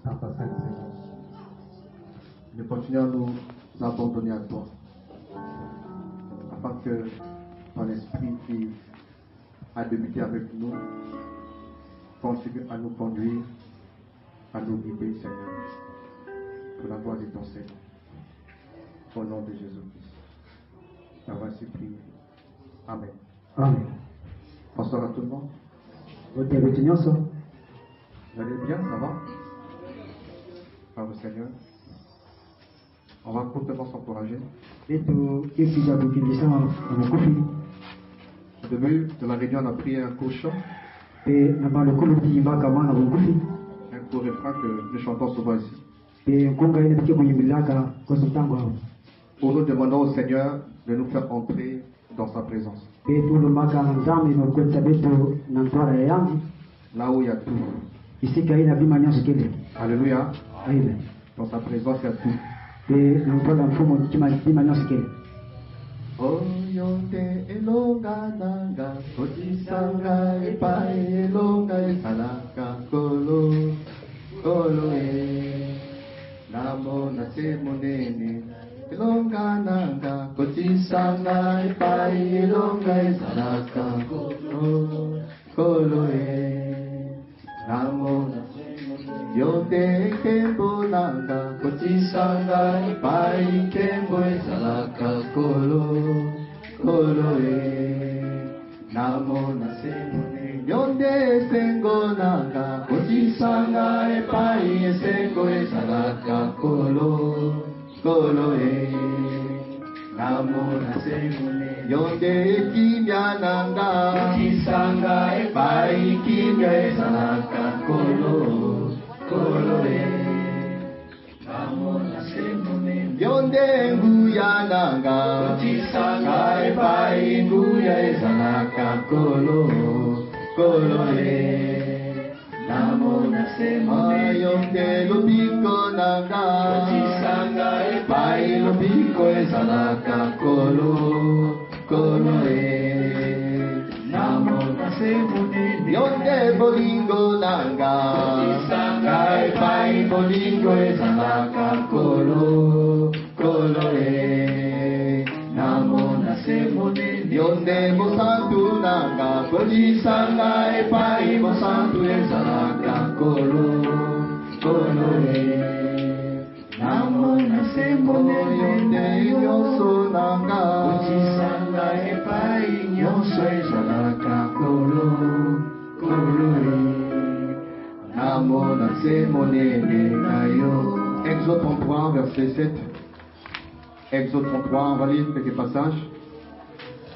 45 secondes. Nous continuons à nous abandonner à toi, afin que ton esprit qui a débuté avec nous continue à nous conduire, à nous guider, Seigneur, pour la gloire de ton Seigneur. Au nom de Jésus-Christ. Nous avons ainsi prié. Amen. Amen. Bonsoir à tout le monde. Vous allez bien, ça va? Par le Seigneur. On va courtement s'encourager. Au début de la réunion, on a pris un court chant. Un court refrain que nous chantons souvent ici. Pour nous demandons au Seigneur de nous faire entrer dans sa présence. Là où il y a tout. Alléluia. Amen. Dans sa présence, il y a tout. Oyonde elonga nanga, kotisanga epai elonga esalaka kolo kolo namona se monene elonga nanga, kotisanga epai elonga esalaka kolo kolo namona yonde kembo nanga, kotisanga epai kembo esalaka kolo kolo namona semone yonde sengo nanga, kotisanga epai esengo esalaka kolo kolo namona semone yonde kimya nanga, kotisanga epai kimya esalaka kolo kolo namona semone yonde nguya nanga, kotisanga epai nguya esalaka kolo kolo namona semone yonde lobiko nanga, kotisanga epai lobiko esalaka kolo kolo namona semone yonde bolingo nanga, kotisanga epai bolingo esalaka kolo kolo namona semone yonde bosantu nanga, kotisanga epai bosantu esalaka kolo kolo namona semone yonde nyonso nanga, kotisanga epai nyonso esalaka kolo kolo namona semone nayo. Exode 33 verset 7. Exode 33, on va lire quelques passages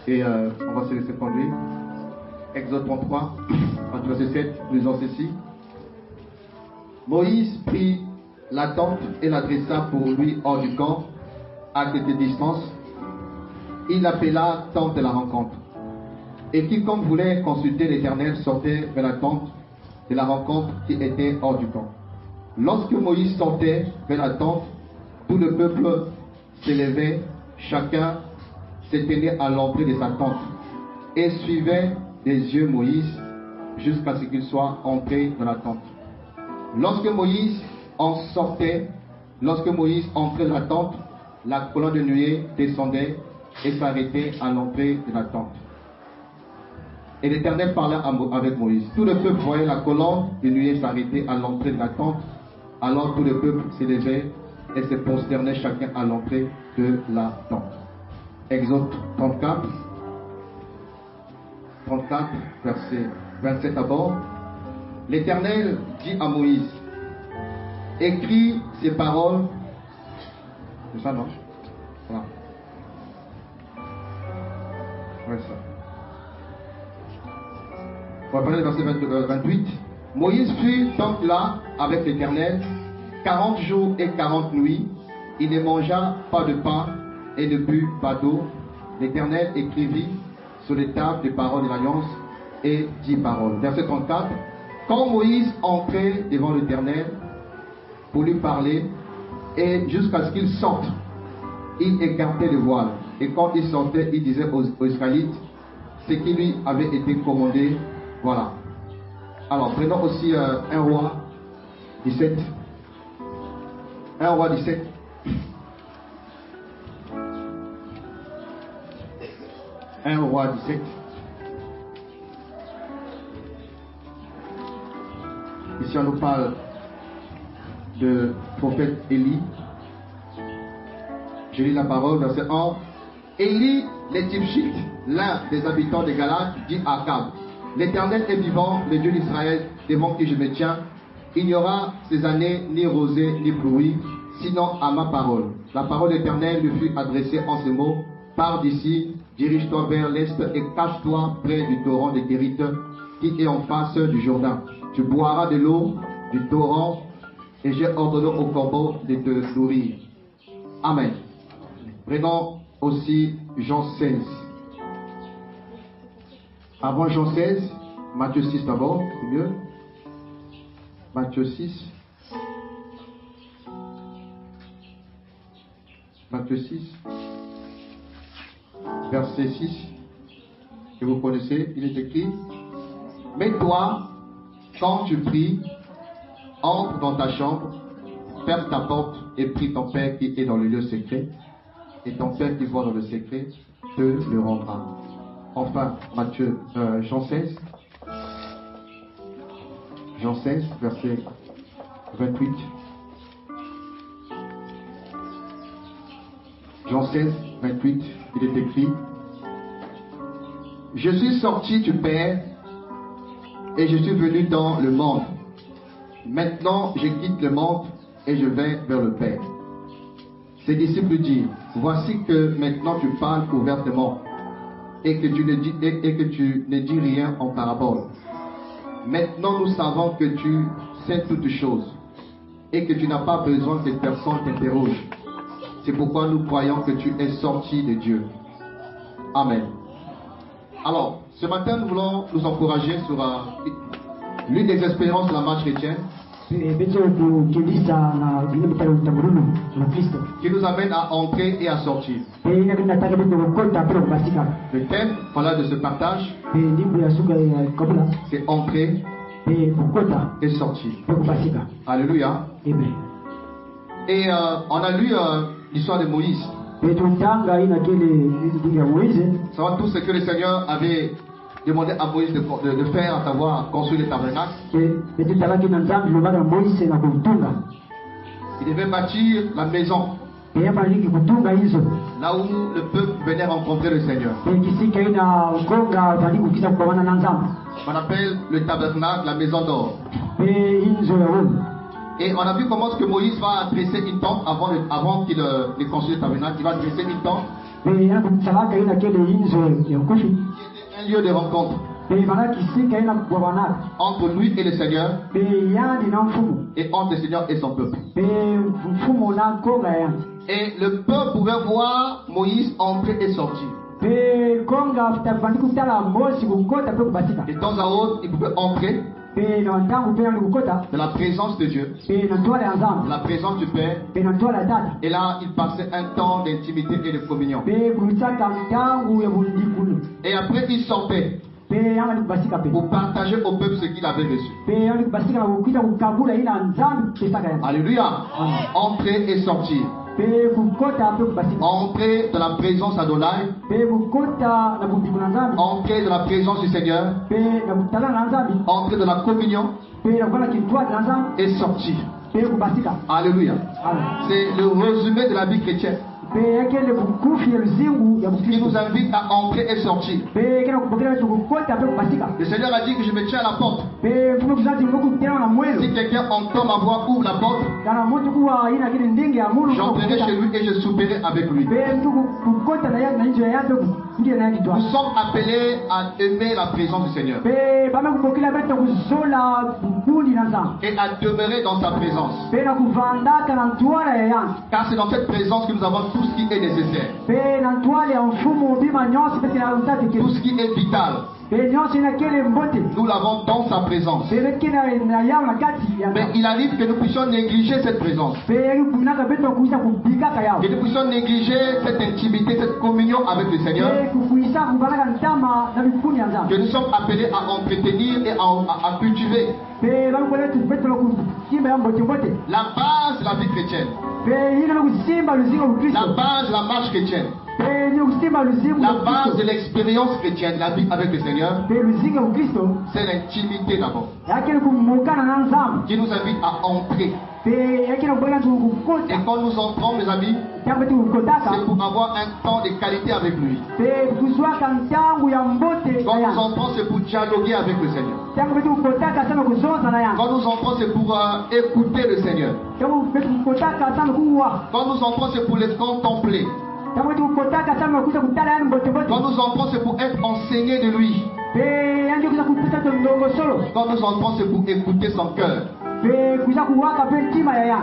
et on va se laisser conduire. Exode 33, verset 7, nous lisons ceci. Moïse prit la tente et la dressa pour lui hors du camp, à quelque distance. Il l'appela tente de la rencontre. Et quiconque voulait consulter l'Éternel sortait vers la tente de la rencontre qui était hors du camp. Lorsque Moïse sortait vers la tente, tout le peuple s'élevait, chacun se tenait à l'entrée de sa tente et suivait des yeux Moïse jusqu'à ce qu'il soit entré dans la tente. Lorsque Moïse entrait dans la tente, la colonne de nuée descendait et s'arrêtait à l'entrée de la tente. Et l'Éternel parlait avec Moïse. Tout le peuple voyait la colonne de nuée s'arrêter à l'entrée de la tente. Alors tout le peuple s'élevait et se prosternait chacun à l'entrée de la tente. Exode 34, verset 27 d'abord. L'Éternel dit à Moïse, écris ces paroles. C'est ça, non? Voilà. Ouais, ça. On va parler du verset 28. Moïse fut donc là avec l'Éternel 40 jours et 40 nuits. Il ne mangea pas de pain et ne but pas d'eau. L'Éternel écrivit sur les tables des paroles de l'Alliance et 10 paroles. Verset 34. Quand Moïse entrait devant l'Éternel pour lui parler, et jusqu'à ce qu'il sorte, il écartait le voile. Et quand il sortait, il disait aux Israélites ce qui lui avait été commandé. Voilà. Alors, prenons aussi 1 roi 17, 1 Roi 17. Un Roi 17. Ici on nous parle de prophète Élie. Je lis la parole, verset 1. Élie, l'Égyptite, l'un des habitants de Galate, dit à Akab: L'Éternel est vivant, le Dieu d'Israël, devant qui je me tiens. Il n'y aura ces années ni rosée ni pluie, sinon à ma parole. La parole éternelle lui fut adressée en ces mots: Pars d'ici, dirige-toi vers l'est et cache-toi près du torrent de Kérit qui est en face du Jourdain. Tu boiras de l'eau du torrent et j'ai ordonné au corbeau de te nourrir. Amen. Prenons aussi Jean 16. Avant Jean 16, Matthieu 6 d'abord, c'est mieux. Matthieu 6. Matthieu 6. Verset 6. Que vous connaissez, il est écrit: Mais toi, quand tu pries, entre dans ta chambre, ferme ta porte et prie ton Père qui est dans le lieu secret. Et ton Père qui voit dans le secret te le rendra. Enfin, Jean 16. Jean 16, verset 28. Jean 16, 28, il est écrit: Je suis sorti du Père et je suis venu dans le monde. Maintenant, je quitte le monde et je vais vers le Père. Ses disciples dirent: Voici que maintenant tu parles ouvertement et que tu ne dis rien en parabole. Maintenant, nous savons que tu sais toutes choses et que tu n'as pas besoin que personne t'interroge. C'est pourquoi nous croyons que tu es sorti de Dieu. Amen. Alors, ce matin, nous voulons nous encourager sur l'une des espérances de la marche chrétienne qui nous amène à entrer et à sortir. Le thème de ce partage, c'est entrer et sortir. Alléluia. Amen. Et on a lu l'histoire de Moïse. Savoir tout ce que le Seigneur avait demandé à Moïse de faire, à savoir construire le tabernacle. Il devait bâtir la maison là où le peuple venait rencontrer le Seigneur. On appelle le tabernacle la maison d'or. Et on a vu comment que Moïse va dresser une tente avant qu'il ne construise le tabernacle. Il va dresser une tente qui était un lieu de rencontre entre lui et le Seigneur, et entre le Seigneur et son peuple. Et le peuple pouvait voir Moïse entrer et sortir. Et de temps à autre, il pouvait entrer de la présence de Dieu, de la présence du Père, et là il passait un temps d'intimité et de communion. Et après il sortait pour partager au peuple ce qu'il avait reçu. Alléluia. Entrer et sortir. Entrer de la présence d'Adonai, entrer de la présence du Seigneur, entrer de la communion et sortir. Alléluia. C'est le résumé de la vie chrétienne qui nous invite à entrer et sortir. Le Seigneur a dit que je me tiens à la porte. Si quelqu'un entend ma voix, ouvre la porte, j'entrerai chez lui et je souperai avec lui. Nous sommes appelés à aimer la présence du Seigneur et à demeurer dans sa présence, car c'est dans cette présence que nous avons tout ce qui est nécessaire, tout ce qui est vital. Nous l'avons dans sa présence. Mais il arrive que nous puissions négliger cette présence. Que nous puissions négliger cette intimité, cette communion avec le Seigneur. Que nous sommes appelés à entretenir et à cultiver. La base de la vie chrétienne. La base de la marche chrétienne. La base de l'expérience chrétienne, la vie avec le Seigneur, c'est l'intimité d'abord, qui nous invite à entrer. Et quand nous entrons, mes amis, c'est pour avoir un temps de qualité avec lui. Quand nous entrons, c'est pour dialoguer avec le Seigneur. Quand nous entrons, c'est pour écouter le Seigneur. Quand nous entrons, c'est pour le contempler. Quand nous entrons, c'est pour être enseigné de lui. Quand nous entrons, c'est pour écouter son cœur.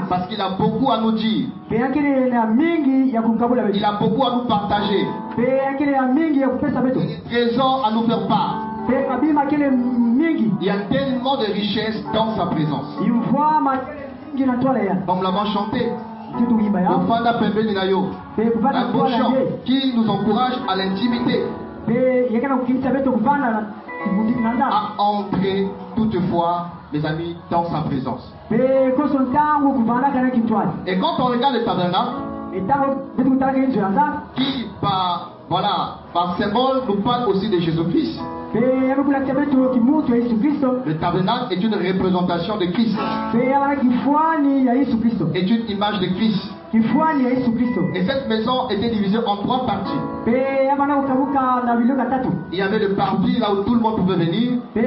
Parce qu'il a beaucoup à nous dire. Il a beaucoup à nous partager. Il a des trésors à nous faire part. Il y a tellement de richesses dans sa présence. Comme l'avons chanté. Un beau chant qui nous encourage à l'intimité, à entrer toutefois, mes amis, dans sa présence. Et quand on regarde le tabernacle, qui par symbole nous parle aussi de Jésus-Christ. Le tabernacle est une représentation de Christ. Est une image de Christ. Et cette maison était divisée en 3 parties. Il y avait le parvis là où tout le monde pouvait venir. Il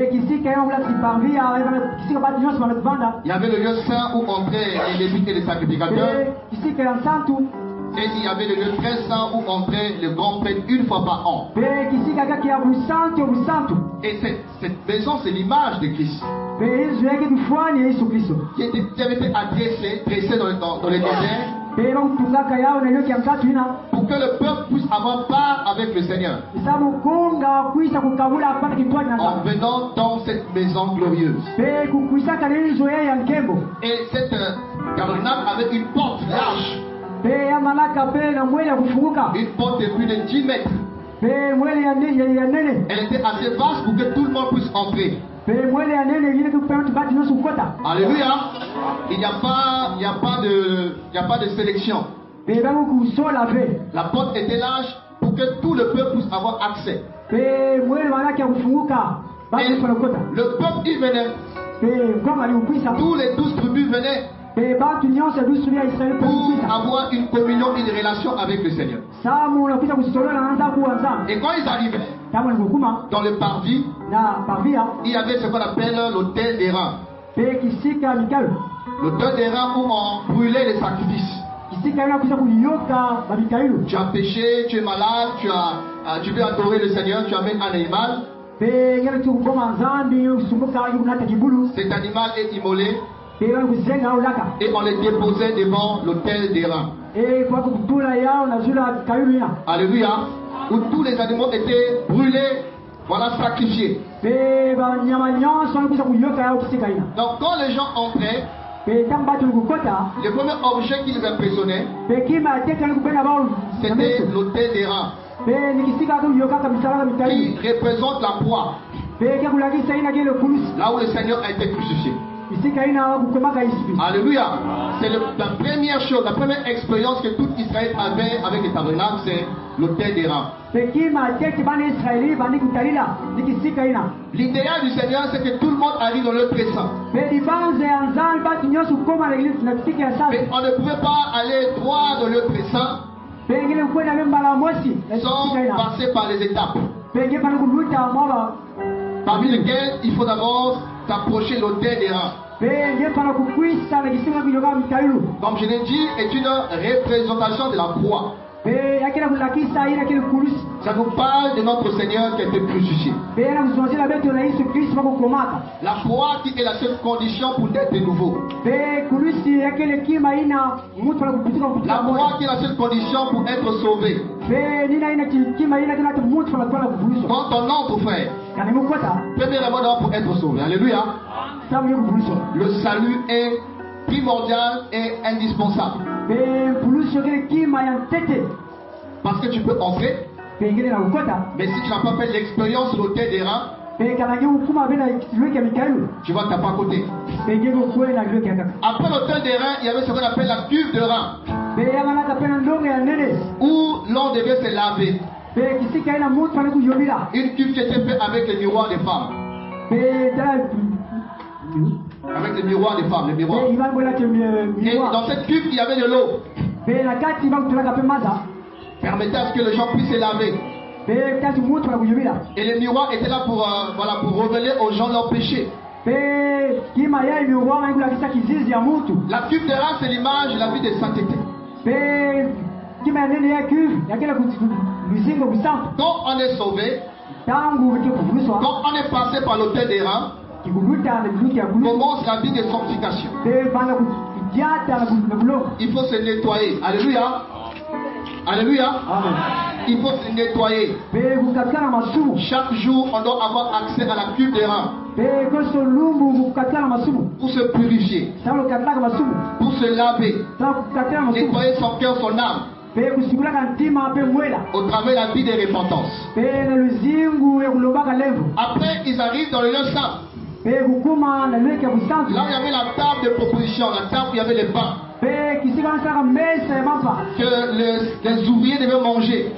y avait le lieu saint où entraient les lévites et les sacrificateurs. Et il y avait le lieu très saint où entrait le grand prêtre une fois par an. Et cette maison, c'est l'image de Christ. Qui avait été dressée dans les désert. Pour que le peuple puisse avoir part avec le Seigneur. En venant dans cette maison glorieuse. Et cette tabernacle avait une porte large. Une porte de plus de 10 mètres. Elle était assez vaste pour que tout le monde puisse entrer. Alléluia. Il n'y a pas de sélection. La porte était large pour que tout le peuple puisse avoir accès. Et le peuple y venait. Tous les 12 tribus venaient pour avoir une communion, une relation avec le Seigneur. Et quand ils arrivaient dans le parvis, il y avait ce qu'on appelle l'autel des reins. L'autel des reins où on brûlait les sacrifices. Tu as péché, tu es malade, tu veux adorer le Seigneur, tu amènes un animal. Cet animal est immolé. Et on les déposait devant l'autel des reins. Alléluia. Où tous les animaux étaient brûlés, sacrifiés. Donc quand les gens entraient, le premier objet qui les impressionnait, c'était l'autel des reins, qui représente la croix, là où le Seigneur a été crucifié. Alléluia. C'est la première chose, la première expérience que tout Israël avait avec le tabernacle, c'est l'autel des reins. L'idéal du Seigneur, c'est que tout le monde arrive dans le présent. Mais on ne pouvait pas aller droit dans le présent sans passer par les étapes. Parmi lesquelles il faut d'abord s'approcher de l'autel des reins. Comme je l'ai dit, est une représentation de la croix. Ça nous parle de notre Seigneur qui a été crucifié. La croix qui est la seule condition pour être de nouveau. La croix qui est la seule condition pour être sauvé. Quand on entre, frère, Premièrement, d'abord pour être sauvé. Alléluia. Le salut est primordial et indispensable. Parce que tu peux entrer, mais si tu n'as pas fait l'expérience sur l'autel des reins, tu vas taper à côté. Après l'autel des reins, il y avait ce qu'on appelle la cuve de reins, où l'on devait se laver. Une cuve qui était faite avec les miroirs des femmes. Avec les miroirs des femmes, les miroirs. Et dans cette cuve, il y avait de l'eau. Permettait à ce que les gens puissent se laver. Et les miroirs étaient là pour révéler aux gens leurs péchés. La cuve de reins, c'est l'image de la vie de sainteté. Quand on est sauvé, quand on est passé par l'autel des reins, commence la vie de sanctification. Il faut se nettoyer. Alléluia. Alléluia. Amen. Il faut se nettoyer. Chaque jour, on doit avoir accès à la cuve des reins pour se purifier, pour se laver, nettoyer son cœur, son âme, au travers de la vie de repentance. Après, ils arrivent dans le lieu saint. Là où il y avait la table de proposition, la table où il y avait les pains que les ouvriers devaient manger,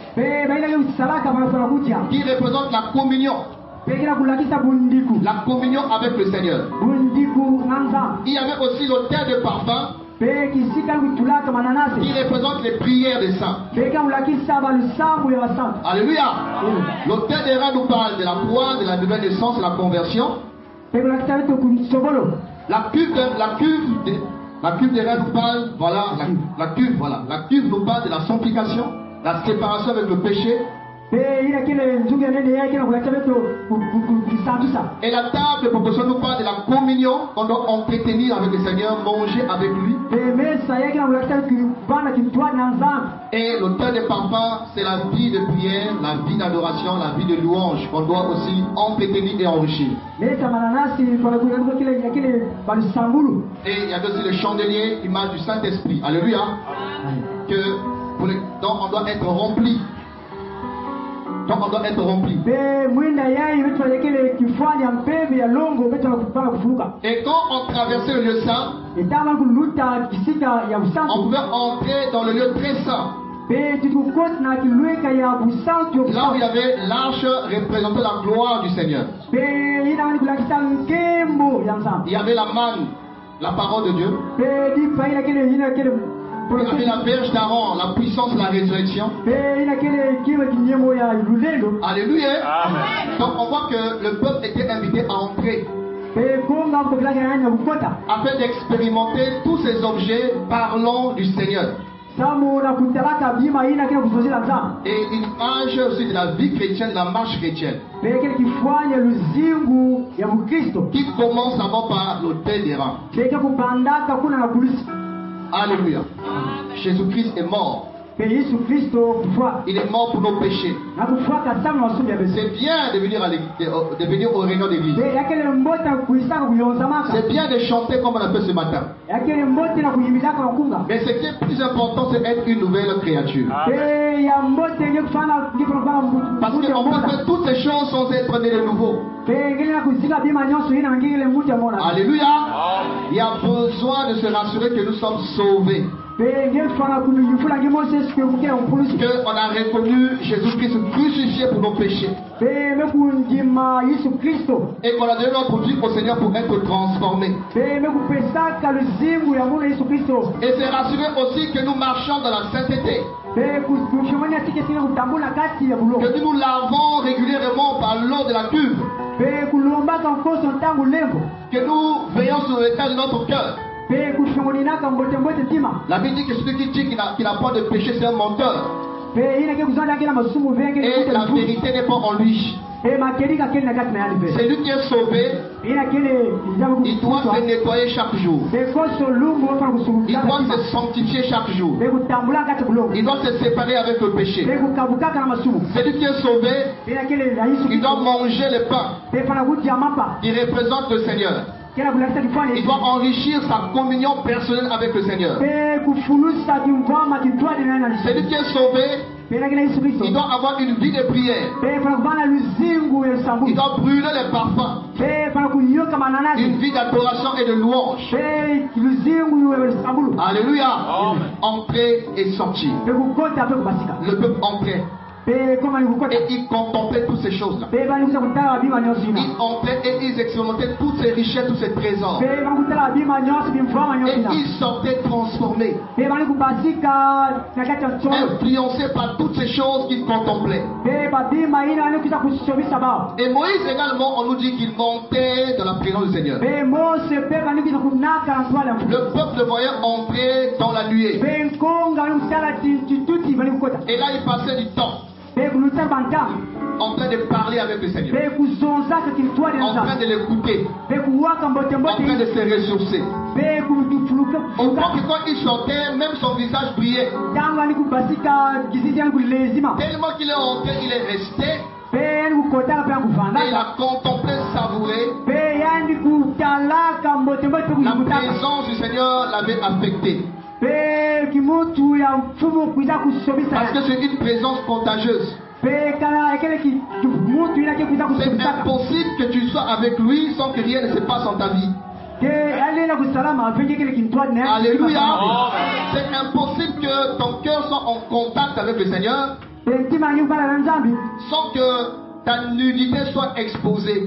qui représente la communion. La communion avec le Seigneur. Il y avait aussi l'autel de parfum qui représente les prières des saints. Alléluia. L'autel des reins nous parle de la foi, de la nouvelle naissance, de la conversion. La cuve des reins nous parle, la cuve nous parle de la sanctification, la séparation avec le péché. Et la table de proposition nous parle de la communion qu'on doit entretenir avec le Seigneur, manger avec lui. Et l'autel de parfum, c'est la vie de prière, la vie d'adoration, la vie de louange qu'on doit aussi entretenir et enrichir. Et il y a aussi le chandelier, image du Saint-Esprit. Alléluia. Donc on doit être rempli. Donc on doit être rempli. Et quand on traversait le lieu saint, on pouvait entrer dans le lieu très saint. Là où il y avait l'arche représentant la gloire du Seigneur. Il y avait la manne, la parole de Dieu. Il y avait la verge d'Aaron, la puissance de la résurrection. Alléluia. Amen. Donc on voit que le peuple était invité à entrer afin d'expérimenter tous ces objets parlant du Seigneur. Et une image aussi de la vie chrétienne, de la marche chrétienne, qui commence d'abord par l'autel des reins. Alléluia. Jésus-Christ est mort. Il est mort pour nos péchés. C'est bien de venir aux réunions d'église. C'est bien de chanter comme on a fait ce matin. Mais ce qui est plus important, c'est être une nouvelle créature. Parce qu'on peut faire toutes ces choses sans être né de nouveau. Alléluia. Il y a besoin de se rassurer que nous sommes sauvés. Qu'on a reconnu Jésus-Christ crucifié pour nos péchés. Et qu'on a donné notre vie au Seigneur pour être transformé. Et c'est rassurer aussi que nous marchons dans la sainteté. Que nous nous lavons régulièrement par l'eau de la cuve. Que nous veillons sur l'état de notre cœur. La Bible dit que celui qui dit qu'il n'a pas de péché, c'est un menteur. Et la vérité n'est pas en lui. C'est lui qui est sauvé. Il doit se nettoyer chaque jour. Il doit se sanctifier chaque jour. Il doit se séparer avec le péché. C'est lui qui est sauvé. Il doit manger le pain qui représente le Seigneur. Il doit enrichir sa communion personnelle avec le Seigneur. C'est lui qui est sauvé. Il doit avoir une vie de prière. Il doit brûler les parfums. Une vie d'adoration et de louange. Alléluia. Entrer et sortir. Le peuple entrait. Et ils contemplaient toutes ces choses-là. Ils entraient et ils expérimentaient toutes ces richesses, tous ces trésors. Et ils sortaient transformés, influencés par toutes ces choses qu'ils contemplaient. Et Moïse également, on nous dit qu'il montait dans la présence du Seigneur. Le peuple le voyait entrer dans la nuée. Et là, il passait du temps en train de parler avec le Seigneur, en train de l'écouter, en train de se ressourcer. Au point que quand il sortait, même son visage brillait. Tellement qu'il est entré, il est resté. Et il a contemplé, savouré. La présence du Seigneur l'avait affecté. Parce que c'est une présence contagieuse. C'est impossible que tu sois avec lui sans que rien ne se passe dans ta vie. Alléluia. C'est impossible que ton cœur soit en contact avec le Seigneur sans que ta nudité soit exposée.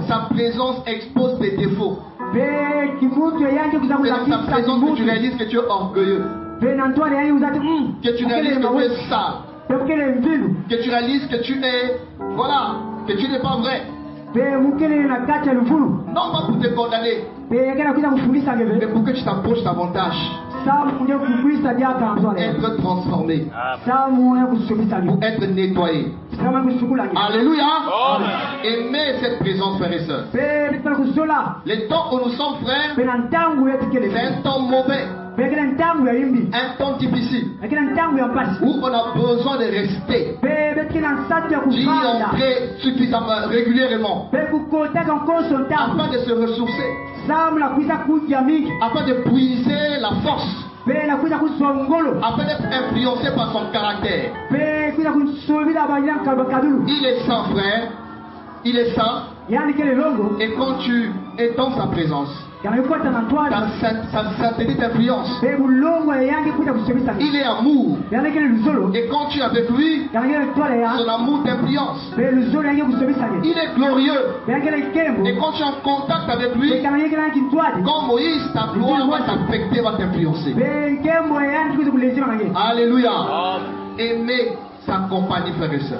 Sa présence expose tes défauts. C'est dans sa présence que tu réalises que tu es orgueilleux, que tu réalises que tu es sale, que tu réalises que tu n'es, voilà, que tu n'es pas vrai. Non pas pour te condamner, mais pour que tu t'approches davantage, pour être transformé, pour être nettoyé. Alléluia. Aimez cette présence, frères et sœurs. Les temps où nous sommes frères, c'est un temps mauvais, un temps difficile, où on a besoin de rester, d'y entrer suffisamment régulièrement, afin de se ressourcer, afin de puiser la force, afin d'être influencé par son caractère. Il est saint, frère. Il est saint. Et quand tu es dans sa présence, sa sainteté t'influence. Il est amour. Et quand tu es avec lui, son amour t'influence. Il est glorieux. Et quand tu es en contact avec lui, comme Moïse, ta gloire va t'affecter, va t'influencer. Alléluia. Aimez sa compagnie, frères et sœurs.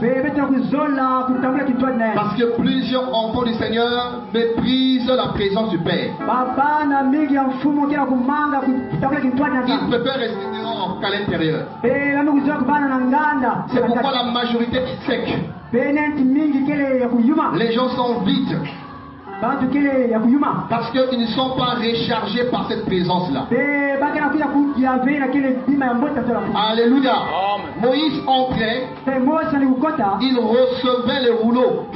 Parce que plusieurs enfants du Seigneur méprisent la présence du Père. Ils préfèrent rester dehors qu'à l'intérieur. C'est pourquoi la majorité est sec. Les gens sont vides. Parce qu'ils ne sont pas rechargés par cette présence-là. Alléluia. Moïse entrait, il recevait le rouleau.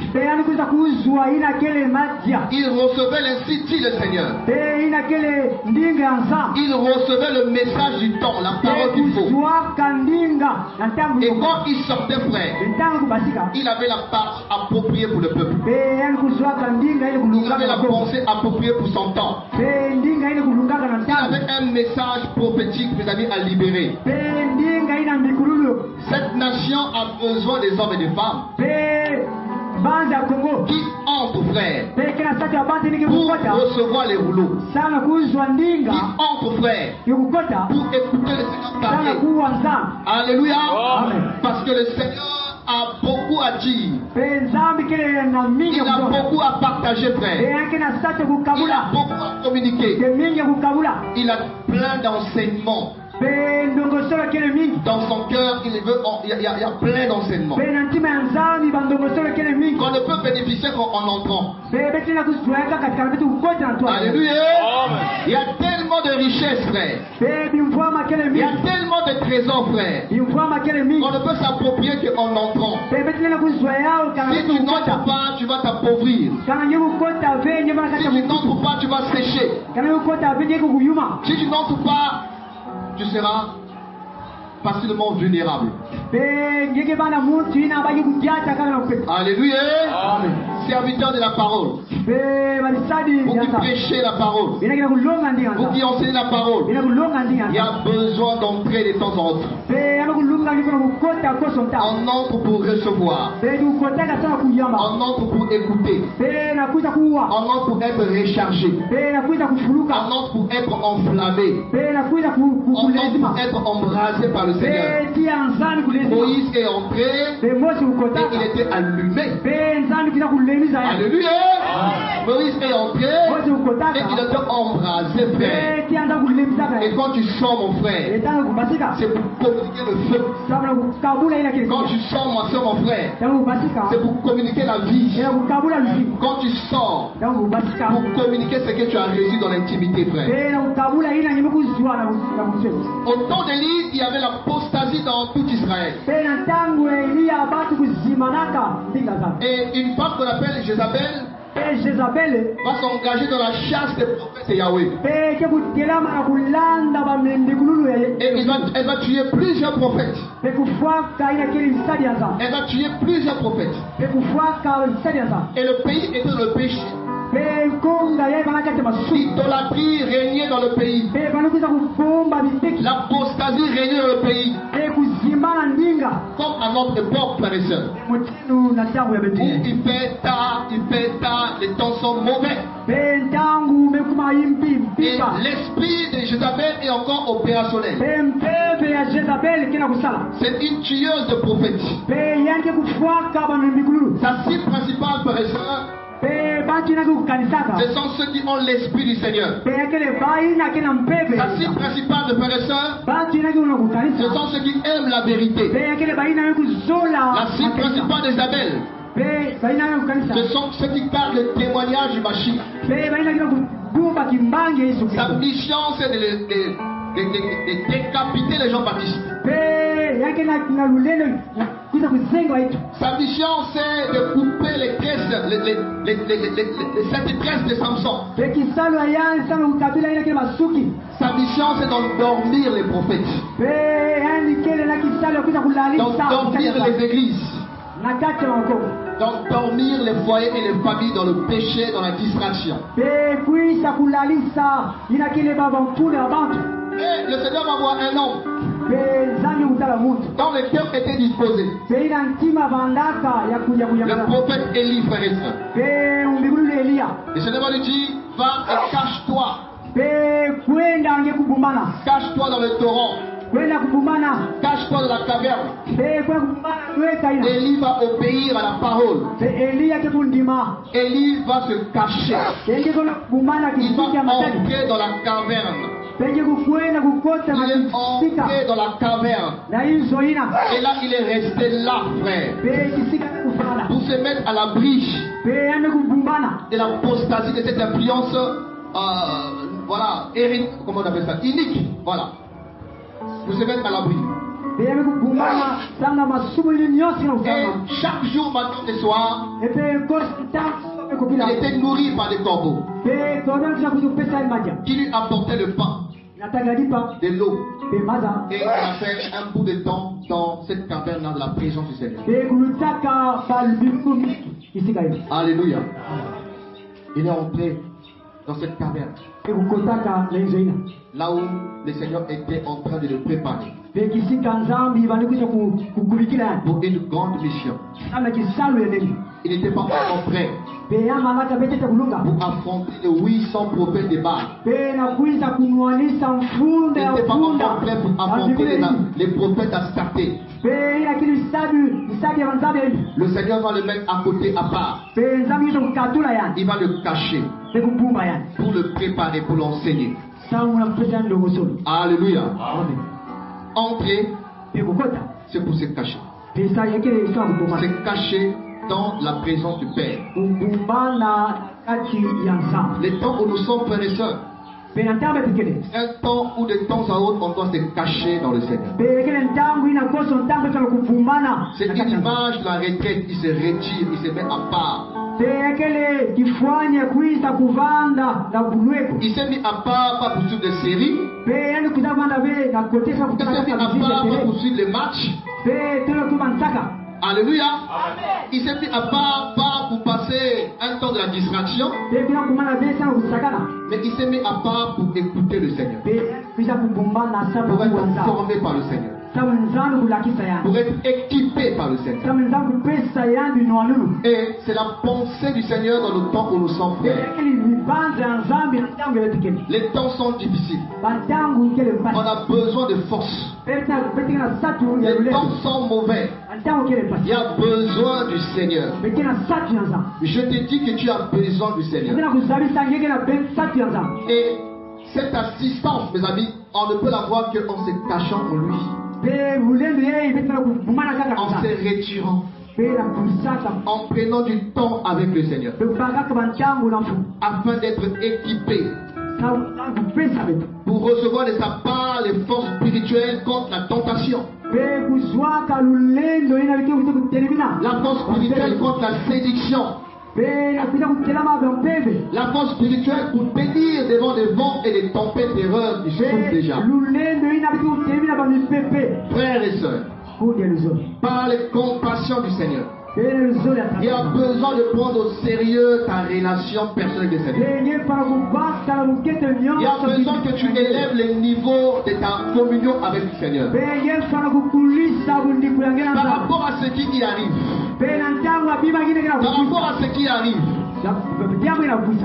Il recevait l'instit dit le Seigneur. Il recevait le message du temps, la parole du faux. Et quand il sortait, frère, il avait la part appropriée pour le peuple. Il avait la pensée appropriée pour son temps. Il avait un message prophétique, mes amis, à libérer. Cette nation a besoin des hommes et des femmes qui entrent, frère, pour recevoir les rouleaux. Qui entrent, frère, pour écouter le Seigneur parler. Alléluia. Parce que le Seigneur a beaucoup à dire. Il a beaucoup à partager, frère. Il a beaucoup à communiquer. Il a plein d'enseignements Dans son cœur, il y a plein d'enseignements qu'on ne peut bénéficier qu'en entrant. Alléluia. Il y a tellement de richesses, frère. Il y a tellement de trésors, frère, qu'on ne peut s'approprier qu'en entrant. Si tu n'entres pas, tu vas t'appauvrir. Si tu n'entres pas, tu vas sécher. Si tu n'entres pas, tu seras facilement vulnérable. Alléluia. Serviteur de la parole. Vous qui prêchez la parole, vous qui enseignez la parole, il y a besoin d'entrer de temps en temps. On entre pour recevoir. On entre pour écouter. On entre pour être rechargé. On entre pour être enflammé. On entre pour être embrasé par le Seigneur. Moïse est entré et il était allumé. Alléluia. Moïse est entré et il était embrasé, frère. Et quand tu sors, mon frère, c'est pour communiquer le feu. Quand tu sors, ma soeur, mon frère, c'est pour communiquer la vie. Quand tu sors, pour communiquer ce que tu as reçu dans l'intimité, frère. Au temps d'Élie, il y avait l'apostasie dans tout Israël. Et une femme qu'on appelle Jézabel va s'engager dans la chasse des prophètes de Yahweh. Et elle va tuer plusieurs prophètes. Elle va tuer plusieurs prophètes. Et le pays était dans le péché. L'idolâtrie régnait dans le pays. L'apostasie régnait dans le pays. Comme à notre époque, frères et sœurs. Où il fait tard, les temps sont mauvais. Et l'esprit de Jézabel est encore opérationnel. C'est une tueuse de prophètes. Sa cible principale, frères et sœurs, ce sont ceux qui ont l'esprit du Seigneur. La cible principale de frères et sœurs, ce sont ceux qui aiment la vérité. La cible principale d'Isabelle, ce sont ceux qui parlent le témoignage du Mashiach. Sa mission, c'est de décapiter les gens baptistes. Sa mission, c'est de couper les tresses, les tresses de Samson. Sa mission, c'est d'endormir les prophètes, d'endormir les églises, d'endormir les foyers et les familles dans le péché, dans la distraction. Et le Seigneur va voir un homme dont le cœur était disposé. Le prophète Élie, frère et sœur. Le Seigneur va lui dire, va et cache-toi. Cache-toi dans le torrent. Cache-toi dans la caverne. Élie va obéir à la parole. Élie va se cacher. Il va entrer dans la caverne. Il est entré dans la caverne. Et là, il est resté là, frère, pour se mettre à l'abri de l'apostasie, de cette influence, comment on appelle ça, inique, voilà, pour se mettre à l'abri. Et chaque jour, matin et soir, il était nourri par des corbeaux qui lui apportaient le pain, de l'eau. Et il a fait un bout de temps dans cette caverne dans la présence du Seigneur. Alléluia. Il est entré dans cette caverne, là où le Seigneur était en train de le préparer pour une grande mission. Il n'était pas encore prêt pour affronter les 800 prophètes de Baal. Il n'était pas encore prêt pour affronter les prophètes Astarté. Le Seigneur va le mettre à côté, à part. Il va le cacher pour le préparer, pour l'enseigner. Alléluia. Entrer, c'est pour se cacher. Se cacher dans la présence du Père. Les temps où nous sommes frères et sœurs, un temps où de temps à autre on doit se cacher dans le Seigneur. C'est une image de la retraite. Il se retire, il se met à part. Il s'est mis à part pas pour suivre des séries. Il s'est mis à part pas pour suivre les matchs. Alléluia. Il s'est mis à part pas pour passer un temps de la distraction. Mais il s'est mis à part pour écouter le Seigneur. Pour être formé par le Seigneur. Pour être équipé par le Seigneur. Et c'est la pensée du Seigneur dans le temps où nous sommes frères. Les temps sont difficiles. On a besoin de force. Les temps sont mauvais. Il y a besoin du Seigneur. Je te dis que tu as besoin du Seigneur. Et cette assistance, mes amis, on ne peut l'avoir qu'en se cachant en lui. En se retirant. En prenant du temps avec le Seigneur. Afin d'être équipé. Pour recevoir de sa part les forces spirituelles contre la tentation. La force spirituelle contre la séduction. La force spirituelle pour tenir devant des vents et des tempêtes d'erreur qui souffrent déjà. Frères et sœurs, par les compassions du Seigneur, il y a besoin de prendre au sérieux ta relation personnelle avec le Seigneur. Il y a besoin que tu élèves le niveau de ta communion avec le Seigneur. Par rapport à ce qui arrive. Par rapport à ce qui arrive.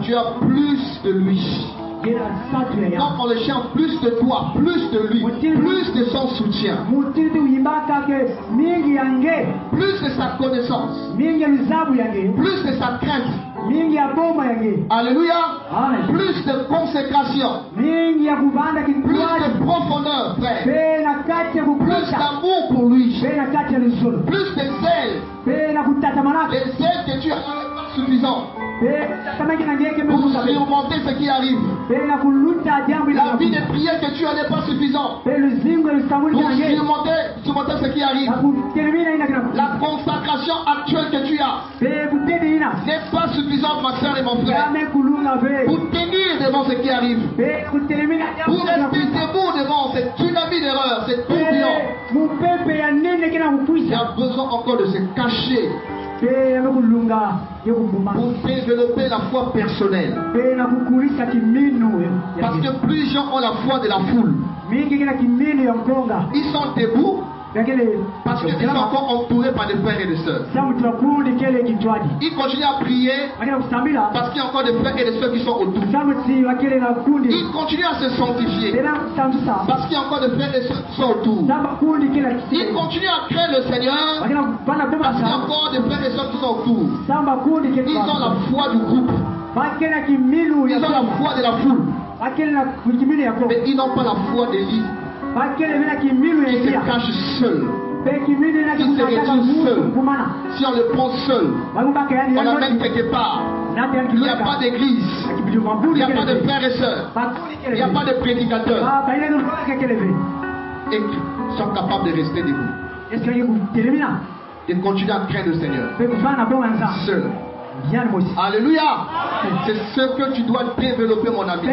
Tu as plus de lui. Quand on le chante, plus de toi, plus de lui, plus de son soutien, plus de sa connaissance, plus de sa crainte. Alléluia. Plus de consécration, plus de profondeur, frère, plus d'amour pour lui, plus de zèle. Les zèles que tu as suffisant pour surmonter ce qui arrive. La vie de prière que tu as n'est pas suffisante pour surmonter ce qui arrive. La consacration actuelle que tu as n'est pas suffisante, ma soeur et mon frère, pour tenir devant ce qui arrive, pour rester debout devant cette tsunami d'erreur, cette tourbillon. Il y a besoin encore de se cacher pour développer la foi personnelle. Parce que plus les gens ont la foi de la foule, ils sont debout parce qu'ils sont encore entourés par des frères et des sœurs. Ils continuent à prier parce qu'il y a encore des frères et des sœurs qui sont autour. Ils continuent à se sanctifier parce qu'il y a encore des frères et des sœurs qui sont autour. Ils continuent à créer le Seigneur parce qu'il y a encore des frères et des sœurs qui sont autour. Ils ont la foi du groupe. Ils ont la foi de la foule. Mais ils n'ont pas la foi des livres. Qui se cache seul, qui se retire seul. Si on le prend seul, on l'amène quelque part. Il n'y a pas d'église, il n'y a pas de frères et sœurs, il n'y a pas de prédicateurs. Et ils sont capables de rester debout, de continuer à craindre le Seigneur seul. Alléluia. C'est ce que tu dois développer, mon ami.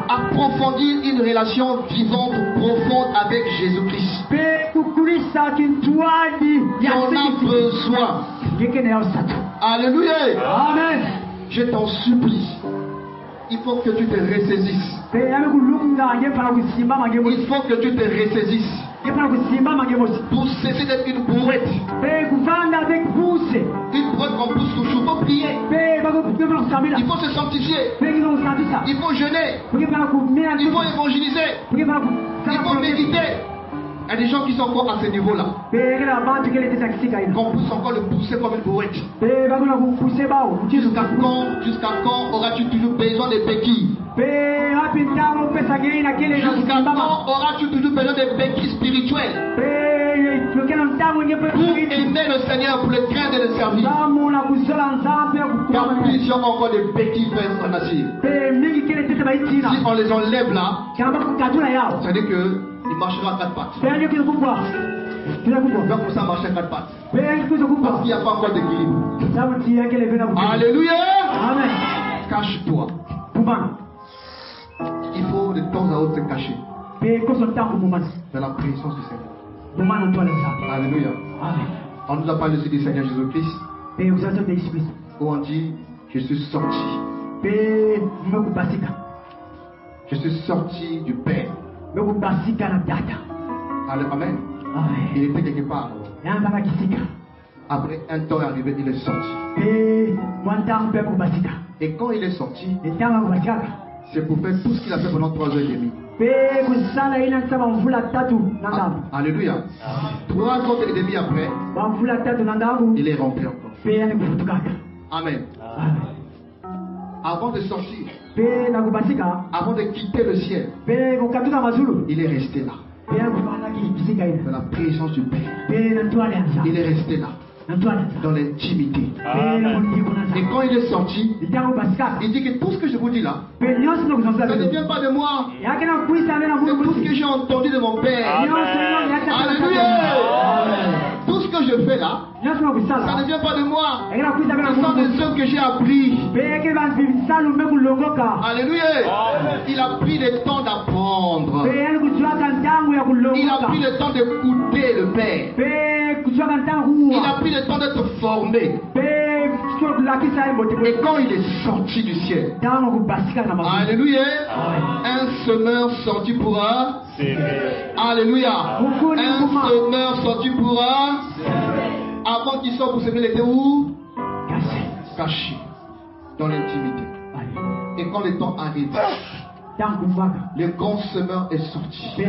Approfondir une relation vivante, profonde avec Jésus-Christ. On a besoin. Alléluia. Amen. Je t'en supplie. Il faut que tu te ressaisisses. Il faut que tu te ressaisisses. Pour cesser d'être une bourrette. Une bourrette qu'on pousse toujours. Il faut prier. Il faut se sanctifier. Il faut jeûner. Il faut évangéliser. Il faut méditer. Il y a des gens qui sont encore à ce niveau-là. Qu'on puisse encore le pousser comme une bourrette. Jusqu'à quand auras-tu toujours besoin de béquilles? Jusqu'à quand auras-tu toujours besoin de béquilles spirituelles pour aimer le Seigneur, pour le craindre et le servir? Car plusieurs ont encore des béquilles faites en acier. Si on les enlève là, ça veut dire qu'il marchera à 4 pattes. Donc pour ça marcher à 4 pattes. Parce qu'il n'y a pas encore d'équilibre. Alléluia. Amen. Cache-toi. Il faut de temps à autre se cacher dans la présence du Seigneur. Alléluia. On nous a parlé aussi du Seigneur Jésus-Christ, où on dit: je suis sorti. Je suis sorti du Père. Amen. Il était quelque part. Après un temps arrivé, il est sorti. Et quand il est sorti, c'est pour faire tout ce qu'il a fait pendant 3 heures et demie. Alléluia. 3 heures et demie après, il est rentré encore. Amen. Avant de sortir, avant de quitter le ciel, il est resté là. Dans la présence du Père. Il est resté là. Dans l'intimité. Et quand il est sorti, il dit que tout ce que je vous dis là, ça ne vient pas de moi. C'est tout ce que j'ai entendu de mon Père. Alléluia. Tout ce que je fais là, ça ne vient pas de moi. Ce sont des œuvres que j'ai appris. Alléluia. Il a pris le temps d'apprendre. Il a pris le temps d'écouter le Père. Il a pris le temps d'être formé. Et quand il est sorti du ciel, alléluia, un semeur sorti pour un. Alléluia. Un semeur sorti pour un. Avant qu'il sorte pour semer, il était où? Caché. Dans l'intimité. Et quand le temps arrive, le grand semeur est sorti.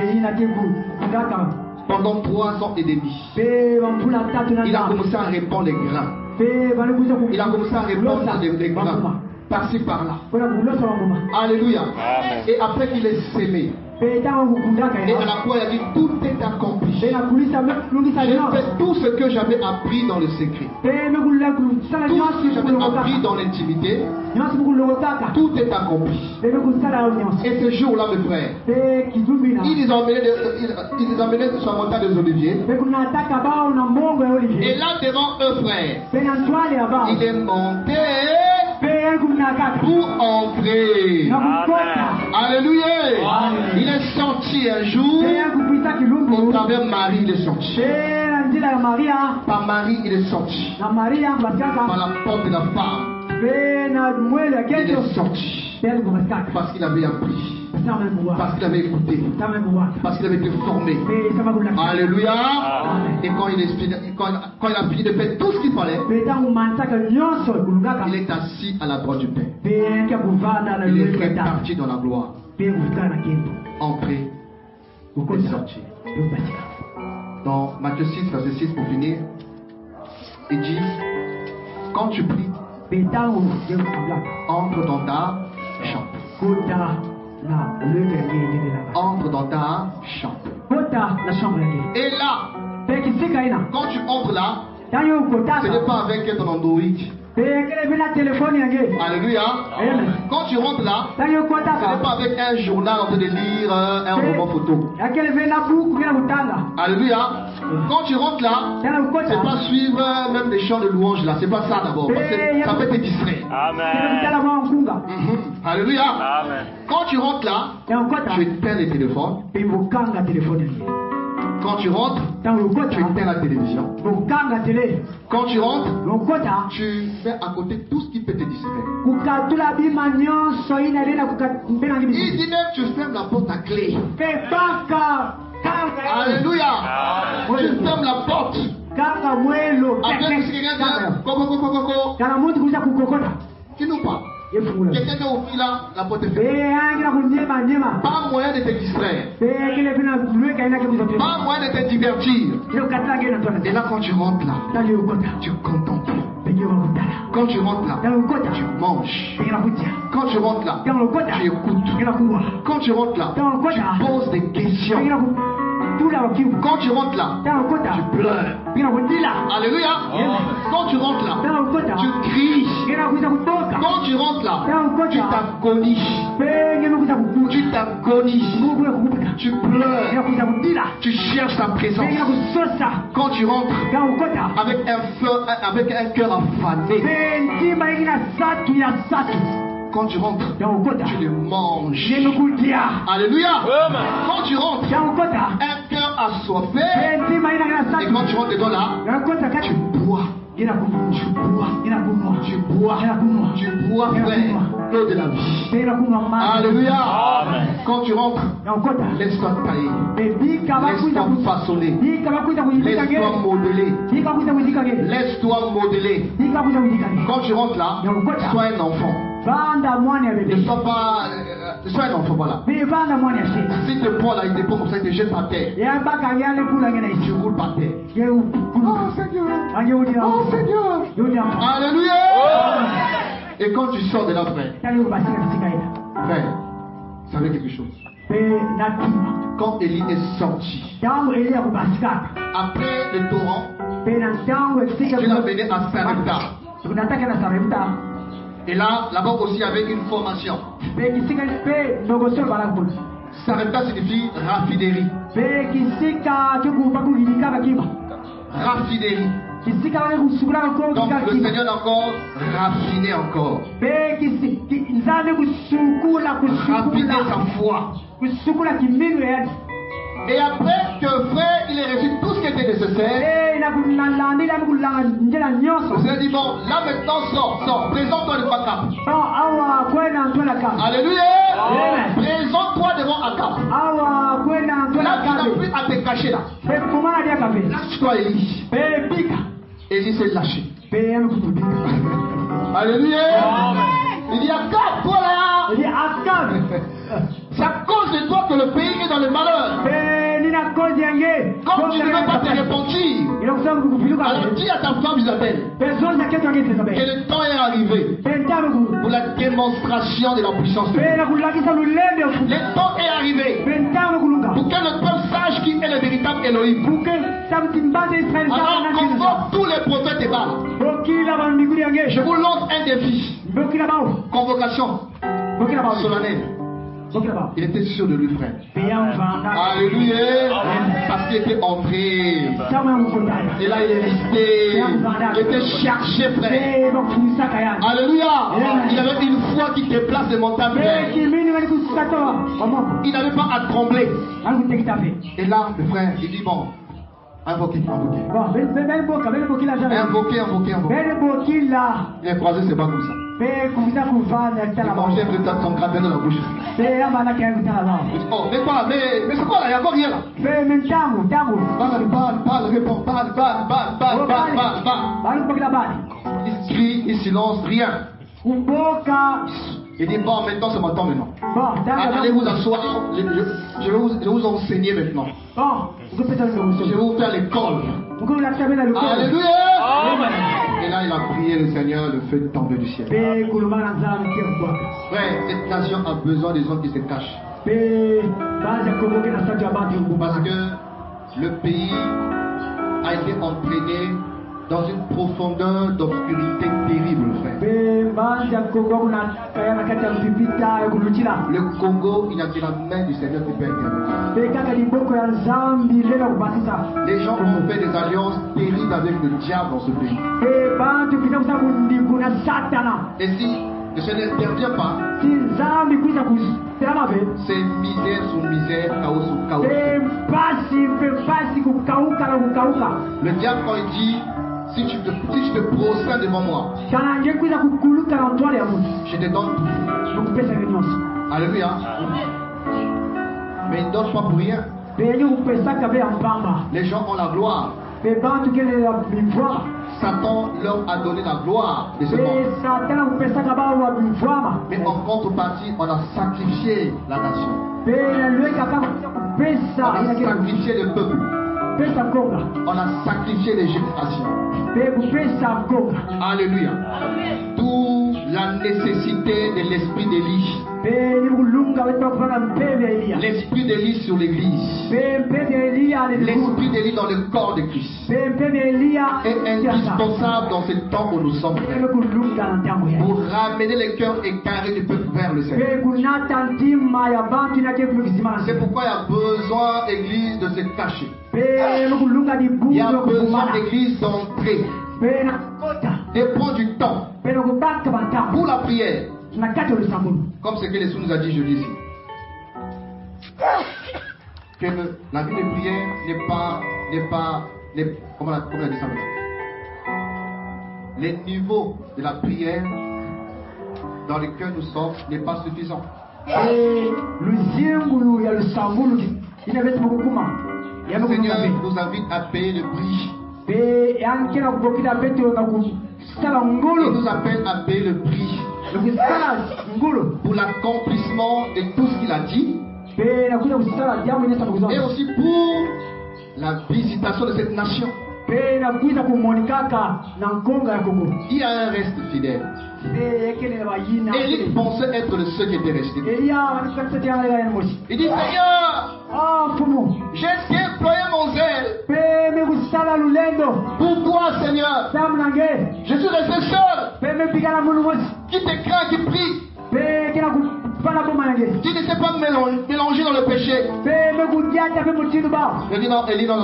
Pendant 3 ans et demi, il a commencé à répandre les grains. Il a commencé à répandre les grains. Par-ci, par-là. Alléluia. Et après qu'il est sémé, et à la fois il a dit: tout est accompli. J'ai fait tout ce que j'avais appris dans le secret. Tout ce que j'avais appris dans l'intimité, tout est accompli. Et ce jour-là, mes frères, il les emmenait sur la montagne des Oliviers. Et là, devant eux, frères, il est monté pour entrer. Alléluia. Il est sorti un jour. Au travers Marie, il est sorti. Par Marie, il est sorti. Par la porte de la femme, il est sorti. Parce qu'il avait appris. Parce qu'il avait écouté. Parce qu'il avait été formé. Alléluia. Et quand il a fini de faire tout ce qu'il fallait, il est assis à la droite du Père. Il est réparti dans la gloire. Entré et sorti. Dans Matthieu 6, verset 6, pour finir, il dit: quand tu pries, entre dans ta chambre. Entre dans ta chambre. Et là, quand tu entres là, ce n'est pas avec ton Android. Alléluia. Quand tu rentres là, ce n'est pas avec un journal en train de lire un roman photo. Alléluia. Quand tu rentres là, c'est pas suivre même des chants de louange là. C'est pas ça d'abord. Parce que ça peut te distraire. Amen. Alléluia. Amen. Quand tu rentres là, tu éteins les téléphones. Quand tu rentres, tu éteins la télévision. Quand tu rentres, tu fais à côté tout ce qui peut te distraire. Il dit même tu fermes la porte à clé. Alléluia. Tu fermes la porte. Après si quelqu'un dit tu nous parles. Quelqu'un qui ouvre là, la porte est fermée. Pas moyen de te distraire. Pas moyen de te divertir. Et là, quand tu rentres là, tu contemples. Quand tu rentres là, tu manges. Quand tu rentres là, tu écoutes. Quand tu rentres là, tu poses des questions. Quand tu rentres là, tu pleures. Alléluia. Quand tu rentres là, tu cries. Quand tu rentres là, tu t'agonises. Tu t'agonises. Tu pleures. Tu cherches sa présence. Quand tu rentres avec un cœur affamé. Quand tu rentres, tu le manges. Alléluia. Quand tu rentres, un cœur assoiffé. Et quand tu rentres dedans là, tu bois. Tu bois, frère, l'eau de la vie. Alléluia. Quand tu rentres, laisse-toi tailler. Laisse-toi façonner. Laisse-toi modeler. Laisse-toi modeler. Quand tu rentres là, sois un enfant. Ne sois pas. Sois un enfant, voilà. Si te prends là, il te prend comme ça, il te jette par terre. Tu roules par terre. Oh Seigneur. Oh Seigneur. Alléluia. Et quand tu sors de là, frère, savez quelque chose. Quand Élie est sorti, après le torrent, Dieu l'a mené à Sarepta. Et là-bas aussi, il y avait une formation. Sarepta signifie raffinerie. Raffinerie. Donc le Seigneur l'a encore raffiné encore. Raffiner sa foi. Et après que frère, il ait reçu tout ce qui était nécessaire, le Seigneur dit, bon, là maintenant sors, présente-toi devant Akab. Alléluia. Présente-toi devant Akab. Là, tu n'as plus à te cacher là. Lâche-toi, Élie. Élie s'est lâché. Alléluia. Il dit, Akab, toi là. C'est à cause de toi que le pays est dans le malheur. Comme tu ne veux pas te repentir, alors dis à ta femme Isabelle que le temps est arrivé pour la démonstration de la puissance de Dieu. Le temps est arrivé pour que le peuple sache qui est le véritable Elohim. Alors convoque tous les prophètes de Baal. Je vous lance un défi. Convocation solennelle. Il était sûr de lui, frère. Alléluia. Parce qu'il était entré. Et là, il est resté. Il était cherché, frère. Alléluia. Il avait une foi qui déplace les montagnes, frère. Il n'avait pas à trembler. Et là, le frère, il dit, bon, invoquez. Il a croisé ses bras comme ça. Il mangeait son gratin dans la bouche. Oh, mais quoi? Mais c'est quoi là? Il n'y a encore rien là. Parle, réponds, parle. Il crie, il silence, rien. Il dit, bon, maintenant c'est mon temps maintenant. Allez vous asseoir, je vais vous enseigner maintenant. Je vais vous faire l'école. Alléluia. Et là il a prié le Seigneur, le feu est tombé du ciel. Frère, cette nation a besoin des hommes qui se cachent. Parce que le pays a été entraîné dans une profondeur d'obscurité terrible, frère. Le Congo, il n'a que la main du Seigneur qui peut intervenir. Les gens ont fait des alliances terribles avec le diable dans ce pays. Et si le Seigneur n'intervient pas, c'est misère sur misère, chaos sur chaos. Le diable, quand il dit, si tu te prosternes devant moi, je te donne tout. Alléluia. Mais il ne donne pas pour rien. Les gens ont la gloire. Satan leur a donné la gloire de ce monde. Mais en contrepartie, on a sacrifié la nation. On a sacrifié le peuple. On a sacrifié les générations. Alléluia. D'où la nécessité de l'esprit d'Élie. L'esprit d'Élie sur l'église. L'esprit d'Élie dans le corps de Christ est indispensable dans ce temps où nous sommes pour ramener les cœurs égarés du peuple vers le Seigneur. C'est pourquoi il y a besoin d'église de se cacher. Il y a besoin d'église d'entrer et prendre du temps pour la prière. Comme ce que les sous nous a dit jeudi ici. Que la vie de prière comment on a dit ça? Les niveaux de la prière dans lesquels nous sommes n'est pas suffisant. Le Seigneur nous invite à payer le prix. Il nous appelle à payer le prix pour l'accomplissement de tout ce qu'il a dit et aussi pour la visitation de cette nation. Il y a un reste fidèle. Élie pensait être le seul qui était resté. Il dit: Seigneur, j'ai déployé mon zèle pour toi, Seigneur. Je suis resté seul. Qui te craint, qui prie, qui ne sait pas mélanger dans le péché. Je dis: non, Élie, non.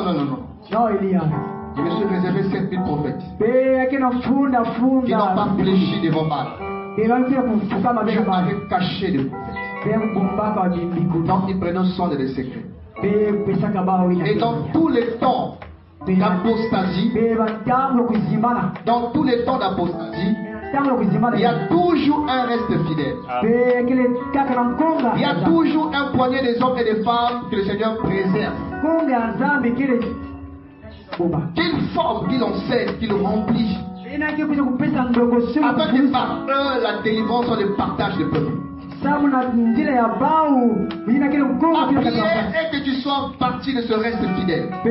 Je me suis réservé 7000 prophètes qui n'ont pas fléchi devant Baal. Je m'avais caché de prophètes. Donc ils prenaient soin de les secrets. Et dans tous les temps d'apostasie, il y a toujours un reste fidèle. Il y a toujours un poignet des hommes et des femmes que le Seigneur préserve. Qu'il forme, qu'il enseigne, qu'il remplit. Afin que par eux la délivrance soit le partage du peuple. La prière est que tu sois parti de ce reste fidèle. Ce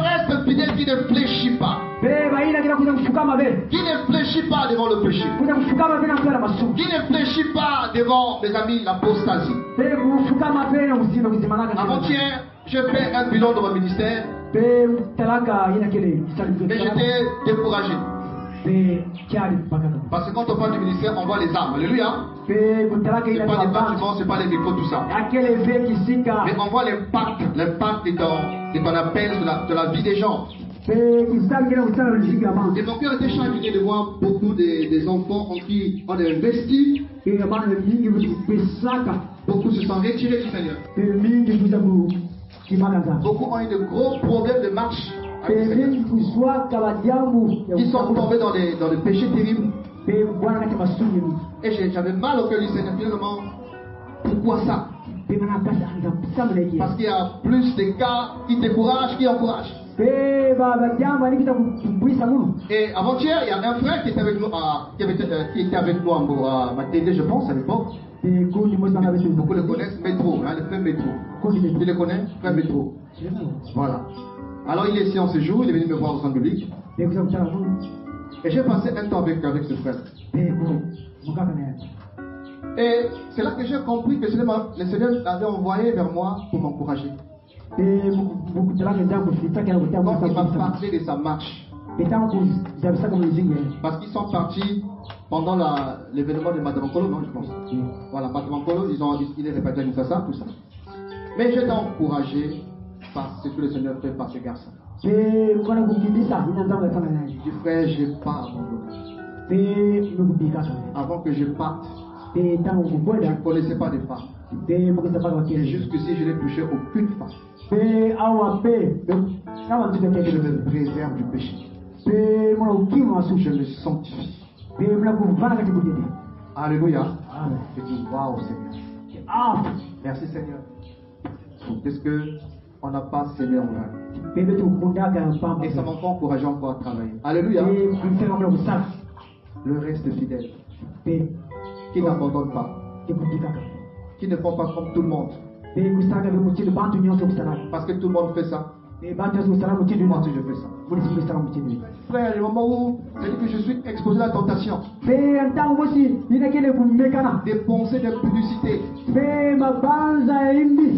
reste fidèle qui ne fléchit pas. Qui ne fléchit pas devant le péché. Qui ne fléchit pas devant, mes amis, l'apostasie. Avant-hier, je fais un bilan de mon ministère. Mais j'étais découragé. Parce que quand on parle du ministère, on voit les armes. Alléluia. C'est pas les bâtiments, c'est pas les micros, tout ça. Mais on voit l'impact de ton appel sur la vie des gens. Et mon cœur était chagriné de voir beaucoup des enfants en qui on a investi. Beaucoup se sont retirés du Seigneur. Beaucoup ont eu de gros problèmes de marche. Ils sont tombés dans les péchés terribles. Et j'avais mal au cœur du Seigneur. Finalement, pourquoi ça? Parce qu'il y a plus de cas qui découragent qui encouragent. Et avant-hier, il y a un frère qui était avec nous, qui était avec nous à Matende, je pense, à l'époque. Beaucoup le connaissent, Métro, le frère Métro. Tu le connais, frère Métro. Voilà. Alors il est ici en séjour, il est venu me voir au centre public. Et j'ai passé un temps avec ce frère. Et c'est là que j'ai compris que le Seigneur l'avait envoyé vers moi pour m'encourager. Quand il m'a parlé de sa marche. Parce qu'ils sont partis pendant l'événement de Madame Kolo, non, je pense. Voilà, Madame Kolo, il est réparti à Kinshasa, tout ça. Mais j'étais encouragé par ce que le Seigneur fait par ce garçon. Je dis: frère, je n'ai pas abandonné. Avant que je parte, je ne connaissais pas de femmes. Et jusqu'ici, je n'ai touché aucune femme. Je me préserve du péché. Je me sanctifie. Alléluia. Je dis: waouh, Seigneur. Merci, Seigneur. Parce qu'on n'a pas semé en vain. Et ça m'a encouragé encore à travailler. Alléluia. Le reste fidèle. Qui n'abandonne pas. Qui ne font pas comme tout le monde. Parce que tout le monde fait ça. Moi aussi, je fais ça. Frère, il y a des moments où c'est-à-dire que je suis exposé à la tentation. Des pensées de publicité.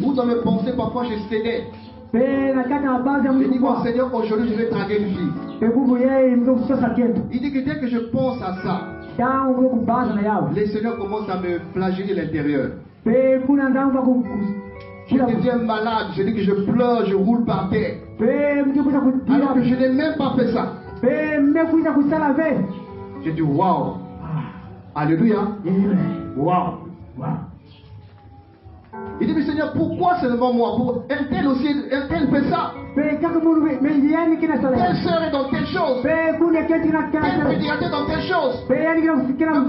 Ou dans mes pensées, parfois je cédais. Je dis, mon Seigneur, aujourd'hui je vais draguer une fille. Il dit que dès que je pense à ça, les Seigneurs commencent à me flageller l'intérieur. Je deviens malade, je dis que je pleure, je roule par terre. Alors que je n'ai même pas fait ça. J'ai dit waouh. Alléluia. Waouh. Il dit, mais Seigneur, pourquoi seulement moi? Un tel aussi, un tel fait ça. Telle sœur est dans telle chose. Tel prédicateur dans telle chose.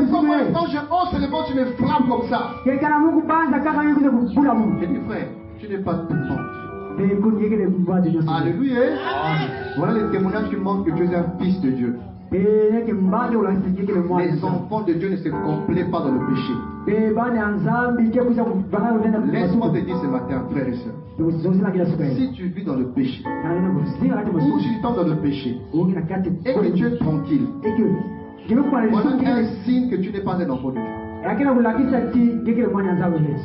Pourquoi quand je hausse le monde, tu me frappes comme ça? J'ai dit, frère, tu n'es pas tout le monde. Alléluia. Voilà les témoignages qui montrent que tu es un fils de Dieu. Les enfants de Dieu ne se complaisent pas dans le péché. Laisse-moi te dire ce matin, frère et soeur, si tu vis dans le péché, ou tu tombes dans le péché, et que tu es tranquille, voilà un signe que tu n'es pas un enfant de Dieu.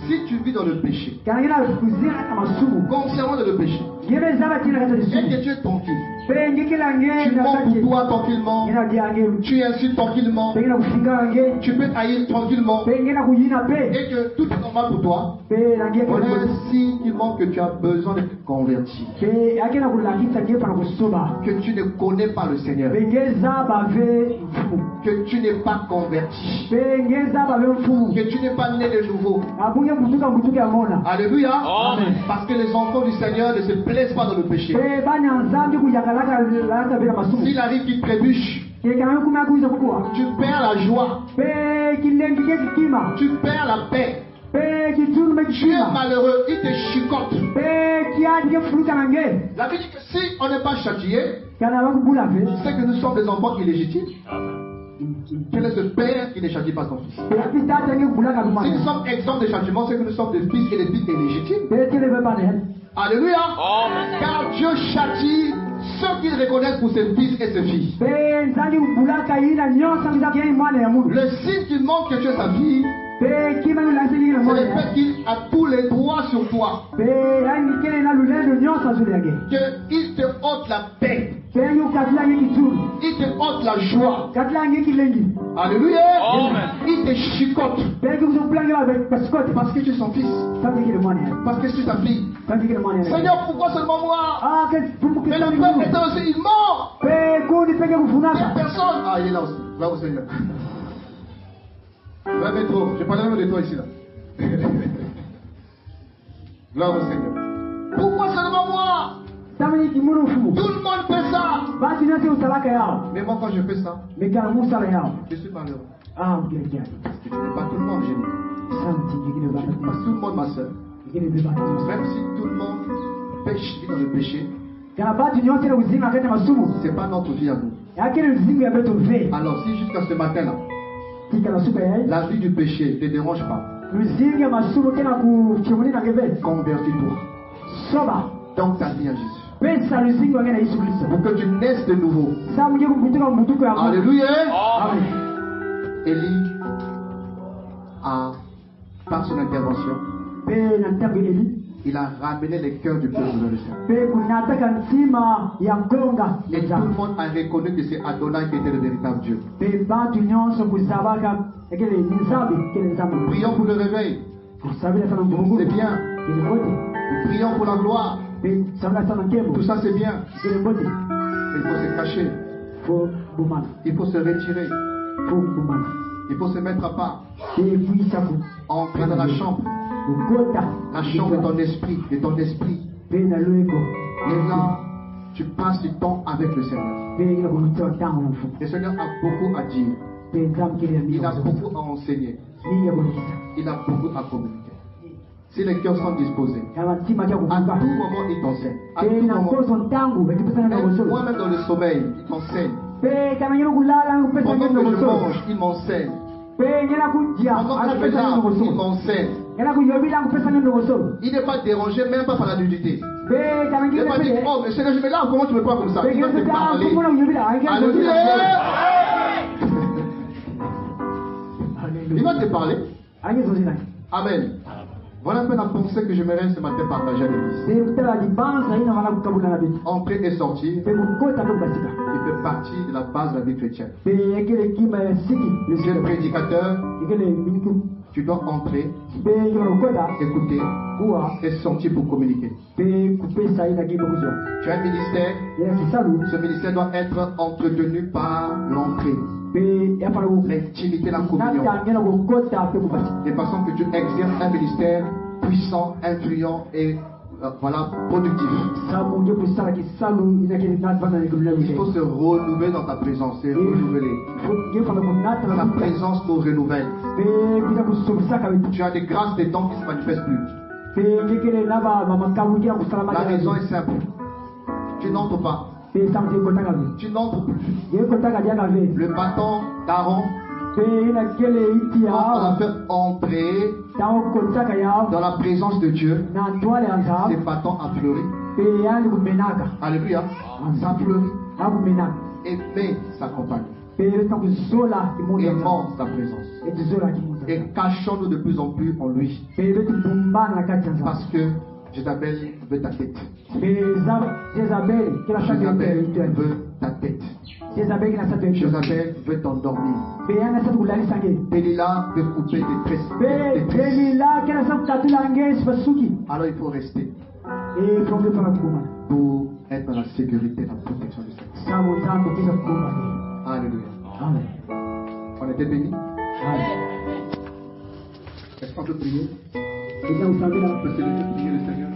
Si tu vis dans le péché, concernant le péché, et que tu es tranquille, tu mens pour toi tranquillement, tu insultes tranquillement, tu peux haïr tranquillement, et que tout est normal pour toi, voilà un signe qui montre que tu as besoin de te convertir, que tu ne connais pas le Seigneur, que tu n'es pas converti, que tu n'es pas né de nouveau. Alléluia. Amen. Parce que les enfants du Seigneur ne se plaisent pas dans le péché. S'il arrive qu'ils trébuchent, tu perds la joie, tu perds la paix, tu es malheureux, il te chicote. La vie dit que si on n'est pas châtié, c'est que nous sommes des enfants illégitimes. Quel est ce père qui ne châtie pas son fils? Si nous sommes exempts de châtiment, c'est que nous sommes des fils et des filles illégitimes. Alléluia. Car Dieu châtie ceux qu'il reconnaît pour ses fils et ses filles. Le signe qui montre que tu es sa fille, c'est le fait qu'il a tous les droits sur toi. Qu'il te ôte la paix. Il te ôte la joie. Alléluia. Amen. Il te chicote. Parce que tu es son fils. Parce que tu es sa fille. Seigneur, pourquoi seulement moi? Mais le peuple était aussi, il mort. Personne. Ah, il est là aussi. Va au Seigneur. Va métro. Je parle même de toi ici là. Gloire au Seigneur. Pourquoi seulement moi? Tout le monde fait ça. Mais moi quand je fais ça, je suis malheureux. Parce que tu n'es pas tout le monde chez nous. Parce que tout le monde ma soeur. Même si tout le monde pêche, vit dans le péché, c'est pas notre vie à nous. Alors si jusqu'à ce matin là, la vie du péché ne te dérange pas, convertis-toi. Donc ta vie à Jésus. Pour que tu naisses de nouveau. Alléluia. Élie a, par son intervention, il a ramené les cœurs du peuple vers le Seigneur. Et tout le monde a reconnu que c'est Adonai qui était le véritable Dieu. Prions pour le réveil. C'est bien. Prions pour la gloire. Tout ça c'est bien. Il faut se cacher. Il faut se retirer. Il faut se mettre à part. Entrer dans la chambre. La chambre de ton esprit. Et là, tu passes du temps avec le Seigneur. Le Seigneur a beaucoup à dire. Il a beaucoup à enseigner. Il a beaucoup à communiquer. Si les cœurs sont disposés, à tout moment il t'enseigne. À tout moment. Moi-même dans le sommeil, il t'enseigne. Pendant que je mange, il m'enseigne. Pendant que je fais ça, il m'enseigne. Il n'est pas dérangé même pas par la nudité. Il n'est pas dit, oh, mais Seigneur, je vais là, comment tu me parles comme ça? Il va te parler. Alléluia. Il va te parler. Amen. Voilà un peu la pensée que j'aimerais ce matin partager à l'église. Entrer et sortir, il fait partie de la base de la vie chrétienne. Tu es prédicateur, tu dois entrer, écouter et sortir pour communiquer. Tu as un ministère, ce ministère doit être entretenu par l'entrée. L'intimité, la communion. De façon que tu exerces un ministère puissant, influent et voilà, productif. Il faut se renouveler dans ta présence, se renouveler. Ta présence nous renouvelle. Tu as des grâces des dons qui ne se manifestent plus. La raison est simple. Tu n'entres pas. Tu n'entres plus. Le bâton d'Aaron, on a fait entrer dans la présence de Dieu. Ces bâtons a fleuri. Alléluia. Ça a fleuri. Et mais s'accompagne. Aimons sa présence. Et cachons-nous de plus en plus en lui. Parce que Jézabel veut ta tête. Jézabel veut ta tête. Jézabel veut t'endormir. Delilah veut couper tes tresses. Alors il faut rester pour être dans la sécurité et la protection du Seigneur. Alléluia. On était bénis. Est-ce qu'on peut prier? On peut se laisser prier le Seigneur.